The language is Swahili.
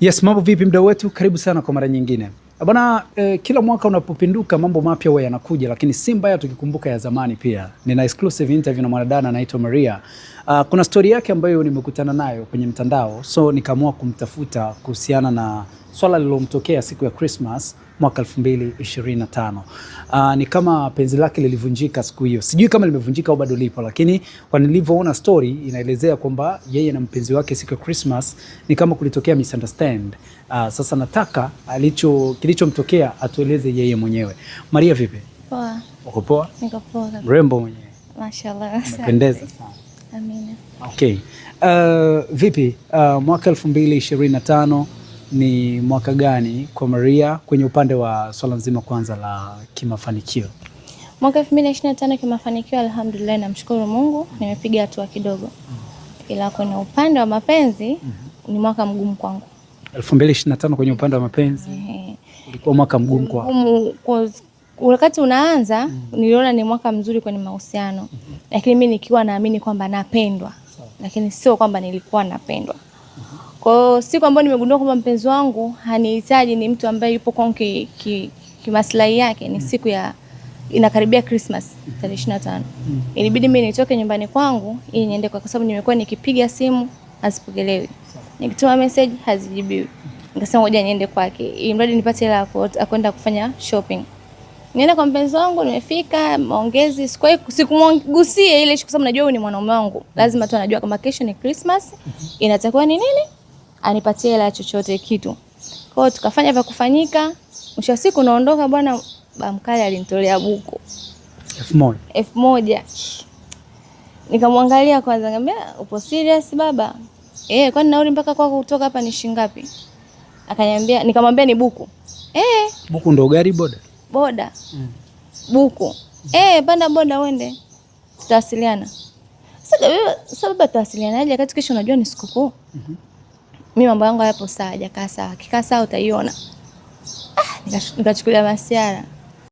Yes, mambo vipi mdau wetu? Karibu sana kwa mara nyingine. Bwana, kila mwaka unapopinduka mambo mapya huwa yanakuja, lakini si mbaya tukikumbuka ya zamani pia. Nina exclusive interview na mwanadada anaitwa Maria. Kuna story yake ambayo nimekutana nayo kwenye mtandao, so nikaamua kumtafuta kuhusiana na swala lililomtokea siku ya Christmas mwaka 2025. Ni kama penzi lake lilivunjika siku hiyo. Sijui kama limevunjika au bado lipo, lakini kwa nilivyoona story inaelezea kwamba yeye na mpenzi wake siku ya Christmas ni kama kulitokea misunderstand. Sasa nataka kilichomtokea atueleze yeye mwenyewe. Maria, vipi? Poa. Uko poa? Niko poa. Mrembo mwenyewe. Mashallah. Umependeza sana. Amina. Okay. Vipi? Mwaka 2025 ni mwaka gani kwa Maria kwenye upande wa swala nzima kwanza la kimafanikio? Mwaka 2025 kimafanikio, alhamdulillah, namshukuru Mungu, nimepiga hatua kidogo. Ila kwenye upande wa mapenzi ni mwaka mgumu kwangu. 2025 kwenye upande wa mapenzi ulikuwa mwaka mgumu kwa wakati unaanza. Niliona ni mwaka mzuri kwenye mahusiano, lakini mimi nikiwa naamini kwamba napendwa, lakini sio kwamba nilikuwa napendwa. Kwa hiyo siku ambayo nimegundua kwamba mpenzi wangu hanihitaji, ni mtu ambaye yupo kwa kimaslahi yake, ni siku ya inakaribia Christmas tarehe 25. Ilibidi mimi nitoke nyumbani kwangu ili niende kwa sababu nimekuwa nikipiga simu hazipokelewi, nikitoa message hazijibiwi. Nikasema ngoja niende kwake ili mradi nipate hela ya kwenda kufanya shopping. Nienda kwa mpenzi wangu, nimefika maongezi, sikumgusia ile kwa sababu najua huyu ni mwanaume wangu. Lazima tu anajua kama kesho ni Christmas, inatakiwa ni nini? Anipatie hela chochote kitu. Kwa hiyo tukafanya vya kufanyika. Mwisho wa siku naondoka bwana, bamkali alinitolea buku 1000. Nikamwangalia kwanza, ngambia upo serious baba? Kwani nauli mpaka kwako kutoka hapa ni shilingi ngapi? Akaniambia, nikamwambia ni buku. Buku ndo gari boda? Boda. Buku. Panda boda uende. Tutawasiliana. Sasa baba, tutawasilianaje wakati kesho unajua ni sikukuu? Mimi mambo yangu hayapo sawa, hajakaa sawa. Kikaa sawa utaiona. Nikachukulia masiara.